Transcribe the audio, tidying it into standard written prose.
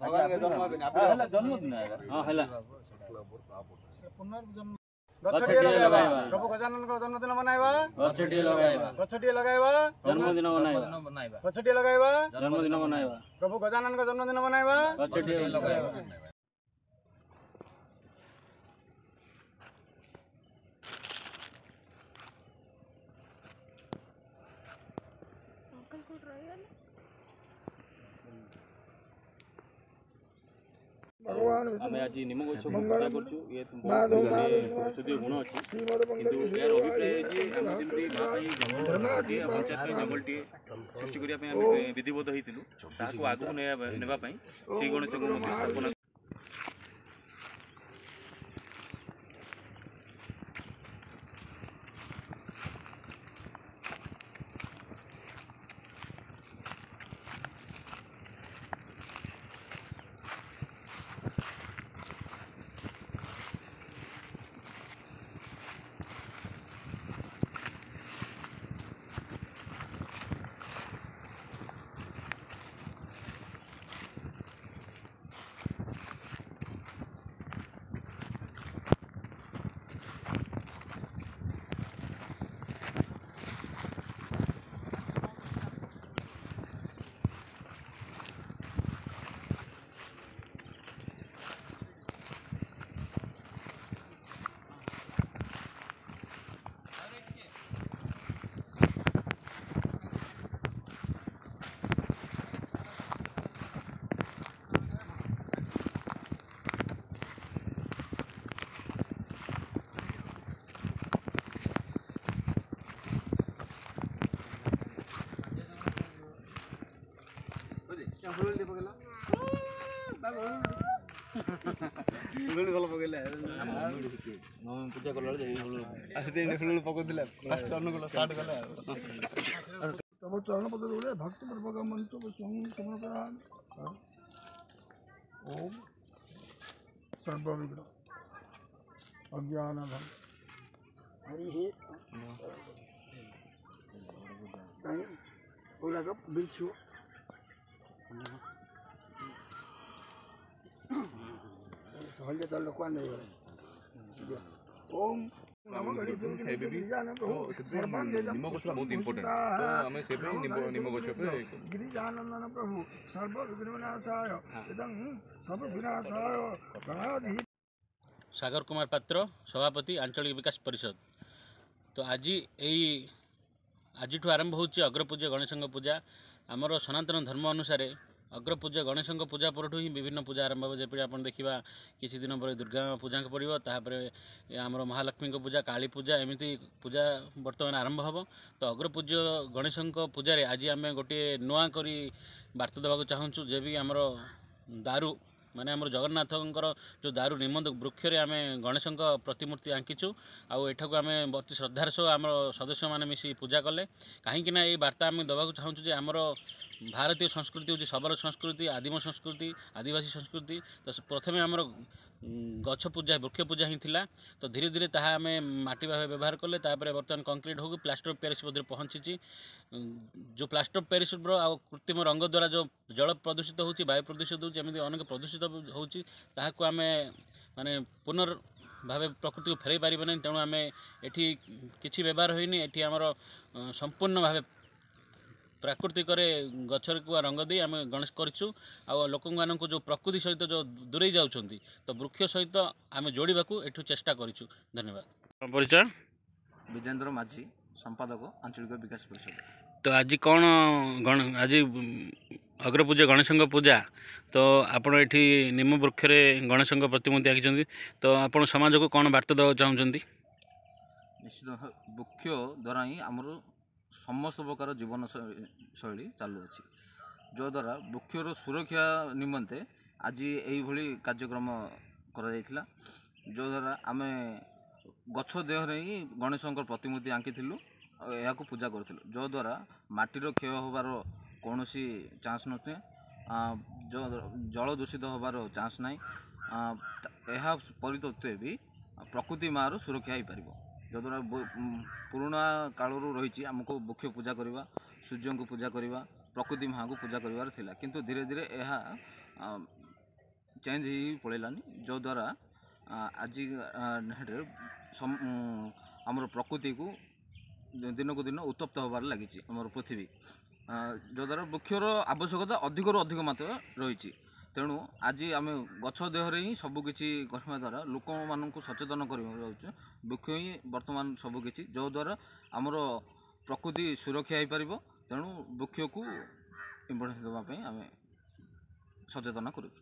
भगवान के जन्मदिन आपले जन्मदिन हां हैला पुनर्जन्म गछटिए लगाइबा प्रभु गजानन को जन्मदिन मनाइबा गछटिए लगाइबा जन्मदिन मनाइबा गछटिए लगाइबा जन्मदिन मनाइबा प्रभु गजानन को जन्मदिन मनाइबा गछटिए लगाइबा आमे आज निम गछ पूजा करछु ये औषधीय गुण अछि किंतु यार अभिप्राय जे हम जेमति भाई धर्मादी पंचायत जंगलटी सृष्टि करिया पे हम विधिबद्ध हेतिलु ताको आगु नेबा पई श्री गणेश को स्थापना फुलुल दे पगला फुलुल गल पगला हम पूजा करला जे आते फुलुल पको दिला चरण गल स्टार्ट गला तब चरण पद रे भक्त प्रभु मंत्र को संग समन करा ओम सर्व विघ्न अज्ञान भंग हरि हे ताई ओला का बिल्छु सहज तो लोक नहीं ओम नमो गणेश गिरिजान प्रभु सर्वांग निम गछ बहुत इंपोर्टेंट तो हमें सेपे निम गछ पे गिरिजानंदन प्रभु सर्व विघ्न विनाशाय इदं सब विनाशाय गणाधि सागर कुमार पात्र सभापति आंचलिक विकास परिषद। तो आज आज आरंभ होची अग्रपूज्य गणेश पूजा आमर सनातन धर्म अनुसार अग्रपूज्य गणेश पूजा पर ही विभिन्न पूजा आरंभ हो जपरी आप देखा किसी दिन पर दुर्गा पूजा पड़ो तापर आमर महालक्ष्मी पूजा काली पूजा एमती पूजा बर्तमान आरंभ हम। तो अग्रपूज्य गणेश पूजा आज आम गोटे नुआ करी बार्ता देवाक चाहूँ जे भी आमर दारू माने आमर जगन्नाथंकर जो दारू निमंत वृक्ष आम गणेश प्रतिमूर्ति आंकीचु आठ को आम अति श्रद्धार सह आम सदस्य मैंने मिसी पूजा कले कहीं ये बार्ता आम देवाक चाहूँ जे आमर भारतीय संस्कृति हूँ सबल संस्कृति आदिम संस्कृति आदिवासी संस्कृति। तो प्रथम आमर गछ पूजा वृक्ष पूजा ही थिला तो धीरे धीरे ताहा आम माटी भाव व्यवहार कले बर्तमान कंक्रीट हो प्लास्टर ऑफ पेरिस पहुँची जो प्लास्टर ऑफ पेरिस कृत्रिम रंग द्वारा जो जल प्रदूषित होची वायु प्रदूषित होची एमती अनेक प्रदूषित होची ताहाको आम माने पुनर् भाव प्रकृति को फेरई पार नहीं तेणु आम एठी किछि व्यवहार होइनी एठी आमर संपूर्ण भाव प्राकृतिक गछर को रंग दे आम गणेश करूँ आ लोक मानक जो प्रकृति सहित जो दूरे जाउछंती तो वृक्ष सहित आम जोड़ा एठू चेष्टा करूँ। धन्यवाद। परिचय विजेंद्र माझी संपादक आंचलिक विकास परिषद। तो आज कौन आज अग्रपूज्य गणेश पूजा तो आपड़ ये निम वृक्ष गणेश प्रतिमूर्ति आँखी तो आप समाज को कौन बार्ता देवा चाहते? निश्चित वृक्ष द्वारा ही आमर समस्त प्रकार जीवन शैली चालू अच्छी जो द्वारा वृक्षर सुरक्षा निमंते आज यही कार्यक्रम करा जो द्वारा आम गछ देह ही गणेश प्रतिमूर्ति आंकीलु या पूजा करूँ जो द्वारा माटीर क्षय होबार कौन चांस नए जो जल दूषित होबार चांस ना यह परिवर्ते भी प्रकृति मार सुरक्षा हो पार जो द्वारा पुराणा कालू रही आमको वृक्ष पूजा करवा सूर्य को पूजा करवा ପ୍ରକୃତି ମାଆକୁ ପୂଜା କରିବାର ଥିଲା, କିନ୍ତୁ ଧୀରେ ଧୀରେ ଏହା ଚେଞ୍ଜ ହେଇ ପଳେଇଲାନି, ଯଦ୍ୱାରା ଆଜି ଡେଟ୍ରେ ଆମର ପ୍ରକୃତିକୁ ଦିନକୁ ଦିନ ଉତ୍ତପ୍ତ ହେବାରେ ଲାଗିଛି ଆମର ପୃଥିବୀ, ଯଦ୍ୱାରା ବୃକ୍ଷର ଆବଶ୍ୟକତା ଅଧିକରୁ ଅଧିକ ମାତ୍ରା ରହିଛି। ତେଣୁ ଆଜି ଆମେ ଗଛ ଦେହରେ ହିଁ ସବୁକିଛି କରିବା ଦ୍ୱାରା ଲୋକମାନଙ୍କୁ ସଚେତନ କରିବା ଯାଉଛି, ବୃକ୍ଷ ହିଁ ବର୍ତ୍ତମାନ ସବୁକିଛି, ଯଦ୍ୱାରା ଆମର ପ୍ରକୃତି ସୁରକ୍ଷା ହୋଇପାରିବ। ତେଣୁ ବୃକ୍ଷକୁ ଇମ୍ପୋର୍ଟାନ୍ସ ଦେବା ପାଇଁ ଆମେ ସଚେତନ କରୁଛୁ।